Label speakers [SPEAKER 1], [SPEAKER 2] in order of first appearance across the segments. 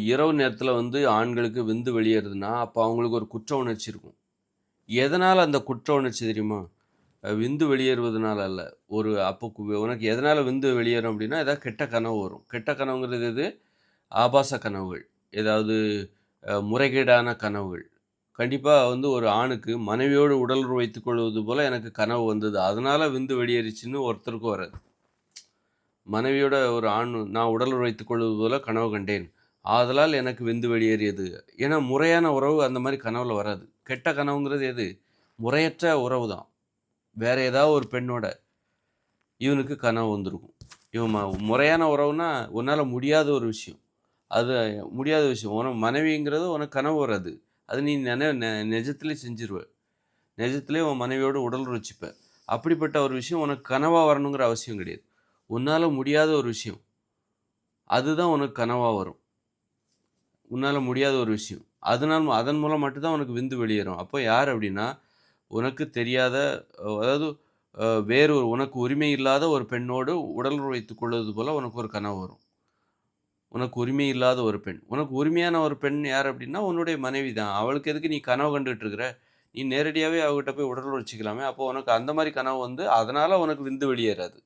[SPEAKER 1] இரவு நேரத்தில வந்து ஆண்களுக்கு விந்து வெளியேறுதுன்னா, அப்ப அவங்களுக்கு ஒரு குற்ற உணர்ச்சி இருக்கும். எதனால அந்த குற்ற உணர்ச்சி தெரியுமா? விந்து வெளியேறுவதனால அல்ல. அப்போ உனக்கு எதனால விந்து வெளியேறும் அப்டின்னா, ஏதாவது கெட்ட கனவு வரும். கெட்ட கனவுங்கிறது எது? ஆபாச கனவுகள். ஏதாவது முறைகேடான கனவுகள். கண்டிப்பா வந்து ஒரு ஆணுக்கு மனைவியோடு உடலுறவு வைத்துக் கொள்வது போல எனக்கு கனவு வந்தது. அதனால விந்து வெளியேறிச்சுன்னு ஒருத்தருக்கும் வராது. மனைவியோட ஒரு ஆண் நான் உடலுறவு வைத்துக் கொள்வது போல கனவு கண்டேன். ஆதலால் எனக்கு விந்து வெளியேறியது. ஏன்னா முறையான உறவு அந்த மாரி கனவுல வராது. கெட்ட கனவுங்கிறது எது? முறையற்ற உறவு தான். வேற ஏதாவது ஒரு பெண்ணோட இவனுக்கு கனவு வந்திருக்கும். இவன் முறையான உறவுனா உன்னால முடியாத ஒரு விஷயம். அது முடியாத விஷயம். உனக்கு மனைவிங்கிறது உனக்கு கனவு வராது. அது நீ நெஜத்திலே செஞ்சுருவ. நிஜத்திலே உன் மனைவியோட உடலுறவு வச்சுப்ப. அப்படிப்பட்ட ஒரு விஷயம் உனக்கு கனவா வரணுங்கிற அவசியம் கிடையாது. உன்னால முடியாத ஒரு விஷயம். அதுதான் உனக்கு கனவா வரும். உன்னால முடியாத ஒரு விஷயம். அதன் மூலம் மட்டும் தான் உனக்கு விந்து வெளியேறும். அப்போ யார் அப்படின்னா, உனக்கு தெரியாத அதாவது வேறு உனக்கு உரிமை இல்லாத ஒரு பெண்ணோடு உடலுறவு வைத்துக் கொள்வது போல உனக்கு ஒரு கனவு வரும். உனக்கு உரிமை இல்லாத ஒரு பெண். உனக்கு உரிமையான ஒரு பெண் யார் அப்படின்னா, உன்னுடைய மனைவி தான். அவளுக்கு எதுக்கு நீ கனவு கண்டுட்டு இருக்கிற? நீ நேரடியாவே அவகிட்ட போய் உடலுறவு வச்சுக்கலாமே! அப்போ உனக்கு அந்த மாரி கனவு வந்து, அதனால உனக்கு விந்து வெளியேறாது.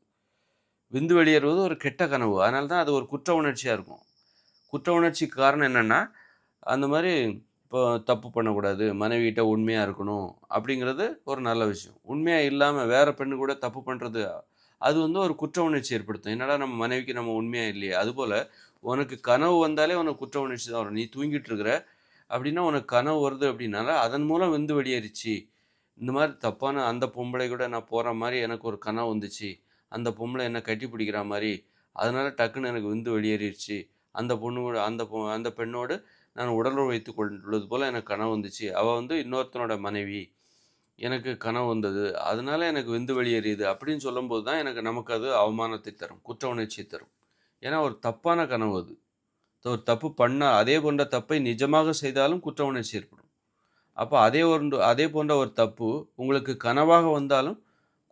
[SPEAKER 1] விந்து வெளியேறுவது ஒரு கெட்ட கனவு. அதனால தான் அது ஒரு குற்ற உணர்ச்சியா இருக்கும். குற்ற உணர்ச்சிக்கு காரணம் என்னன்னா, அந்த மாரி இப்போ தப்பு பண்ணக்கூடாது, மனைவிகிட்ட உண்மையா இருக்கணும் அப்படிங்கிறது ஒரு நல்ல விஷயம். உண்மையா இல்லாம வேற பெண்ணு கூட தப்பு பண்றது, அது வந்து ஒரு குற்ற உணர்ச்சி ஏற்படுத்தும். என்னடா நம்ம மனைவிக்கு நம்ம உண்மையா இல்லையே! அதுபோல உனக்கு கனவு வந்தாலே உனக்கு குற்ற உணர்ச்சி தான் வரும். நீ தூங்கிட்டு இருக்கிற அப்படின்னா, உனக்கு கனவு வருது அப்படின்னால, அதன் மூலம் விந்து வெளியேறிச்சு. இந்த மாரி தப்பான அந்த பொம்பளை கூட நான் போற மாரி எனக்கு ஒரு கனவு வந்துச்சு. அந்த பொம்பளை என்ன கட்டி பிடிக்கிறா மாரி, அதனால டக்குனு எனக்கு விந்து வெளியேறிருச்சு. அந்த பொண்ணு கூட அந்த பெண்ணோடு நான் உடலுறவு வைத்துக் கொள்வது போல எனக்கு கனவு வந்துச்சு. அவ வந்து இன்னொருத்தனோட மனைவி. எனக்கு கனவு வந்தது. அதனால எனக்கு விந்து வெளியேறியது அப்படின்னு சொல்லும்போது தான் நமக்கு அது அவமானத்தை தரும். குற்ற உணர்ச்சிய தரும். ஏன்னா ஒரு தப்பான கனவு அது. ஒரு தப்பு பண்ணா அதே போன்ற தப்பை நிஜமாக செய்தாலும் குற்ற உணர்ச்சி ஏற்படும். அப்ப அதே போன்ற ஒரு தப்பு உங்களுக்கு கனவாக வந்தாலும்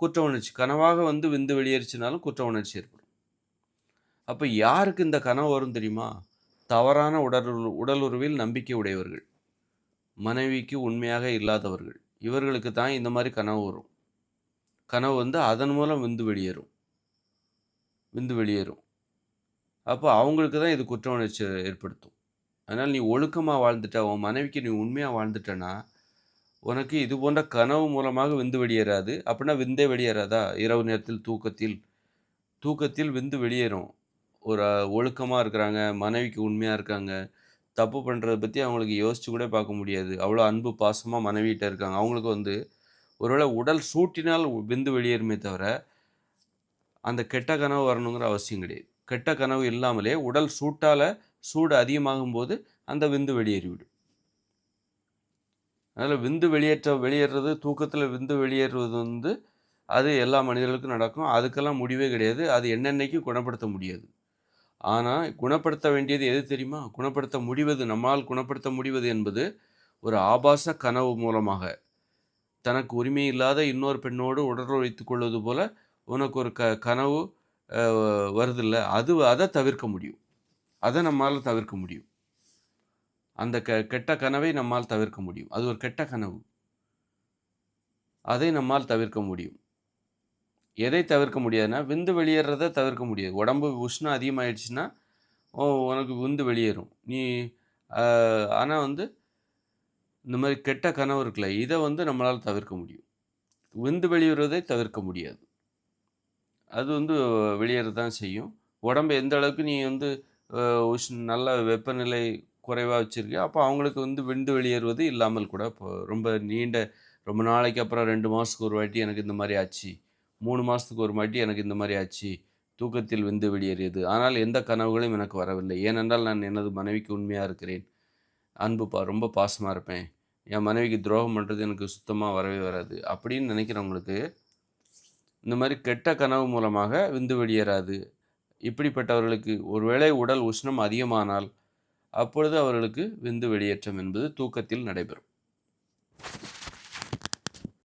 [SPEAKER 1] குற்ற உணர்ச்சி. கனவாக வந்து விந்து வெளியேறுச்சுனாலும் குற்ற உணர்ச்சி ஏற்படும். அப்ப யாருக்கு இந்த கனவு வரும் தெரியுமா? தவறான உடலுறவில் நம்பிக்கை உடையவர்கள். மனைவிக்கு உண்மையாக இல்லாதவர்கள். இவர்களுக்கு தான் இந்த மாரி கனவு வரும். கனவு வந்து அதன் மூலம் விந்து வெளியேறும். அப்ப அவங்களுக்கு தான் இது குற்ற உணர்ச்சிய ஏற்படுத்தும். அதனால நீ ஒழுக்கமா வாழ்ந்துட்ட, உன் மனைவிக்கு நீ உண்மையா வாழ்ந்துட்டன்னா, உனக்கு இது போன்ற கனவு மூலமாக விந்து வெளியேறாது. அப்படின்னா விந்தே வெளியேறாதா? இரவு நேரத்தில் தூக்கத்தில். தூக்கத்தில் விந்து வெளியேறும். ஒரு ஒழுக்கமா இருக்கிறாங்க, மனைவிக்கு உண்மையா இருக்காங்க. தப்பு பண்றத பத்தி அவங்களுக்கு யோசிச்சு கூட பார்க்க முடியாது. அவ்வளோ அன்பு, பாசமா மனைவிட்ட இருக்காங்க. அவங்களுக்கு வந்து ஒருவேளை உடல் சூட்டினால் விந்து வெளியேறுமே தவிர, அந்த கெட்ட கனவு வரணுங்கிற அவசியம் கிடையாது. கெட்ட கனவு இல்லாமலே உடல் சூடு அதிகமாகும்போது அந்த விந்து வெளியேறிவிடும். அதனால விந்து வெளியேறுறது தூக்கத்தில விந்து வெளியேறுவது வந்து, அது எல்லா மனிதர்களுக்கும் நடக்கும். அதுக்கெல்லாம் முடிவே கிடையாது. அது என்னென்னைக்கும் குணப்படுத்த முடியாது. ஆனா, குணப்படுத்த வேண்டியது எது தெரியுமா? நம்மால் குணப்படுத்த முடிவது என்பது, ஒரு ஆபாச கனவு மூலமாக, தனக்கு உரிமை இல்லாத இன்னொரு பெண்ணோடு உடலுறவு வைத்துக் கொள்வது போல, உனக்கு ஒரு கனவு அ வருதுல்ல, அத தவிர்க்க முடியும். அத நம்மால தவிர்க்க முடியும். அந்த கெட்ட கனவை நம்மால் தவிர்க்க முடியும். அது ஒரு கெட்ட கனவு. அதை நம்மால் தவிர்க்க முடியும். எதை தவிர்க்க முடியாதுன்னா, விந்து வெளியேறத தவிர்க்க முடியாது. உடம்பு உஷ்ணம் அதிகமாயிடுச்சுன்னா, உனக்கு விந்து வெளியேறும். அ ஆனா வந்து, இந்த மாரி கெட்ட கனவு இருக்குல்ல, இத வந்து நம்மளால தவிர்க்க முடியும். விந்து வெளியேறுவதை தவிர்க்க முடியாது. அது வந்து வெளியேற தான் செய்யும். உடம்பு எந்த அளவுக்கு நீ வந்து அ நல்ல வெப்பநிலை குறைவா வச்சிருக்கியோ, அப்போ அவங்களுக்கு வந்து விந்து வெளியேறுவது இல்லாமல் கூட ரொம்ப நாளைக்கு அப்புறம் 2 மாசத்துக்கு ஒரு வாட்டி எனக்கு இந்த மாரி ஆச்சு. 3 மாசத்துக்கு ஒரு வாட்டி எனக்கு இந்த மாரி ஆச்சு. தூக்கத்தில் விந்து வெளியேறியது. ஆனால் எந்த கனவுகளும் எனக்கு வரவில்லை. ஏனென்றால் நான் எனது மனைவிக்கு உண்மையா இருக்கிறேன். ரொம்ப பாசமா இருப்பேன். என் மனைவிக்கு துரோகம் பண்றது எனக்கு சுத்தமா வரவே வராது. அப்படின்னு நினைக்கிறவங்களுக்கு, இந்த மாரி கெட்ட கனவு மூலமாக விந்து வெளியேறாது. இப்படிப்பட்டவர்களுக்கு ஒருவேளை உடல் உஷ்ணம் அதிகமானால், அப்பொழுது அவர்களுக்கு விந்து வெளியேற்றம் என்பது தூக்கத்தில் நடைபெறும்.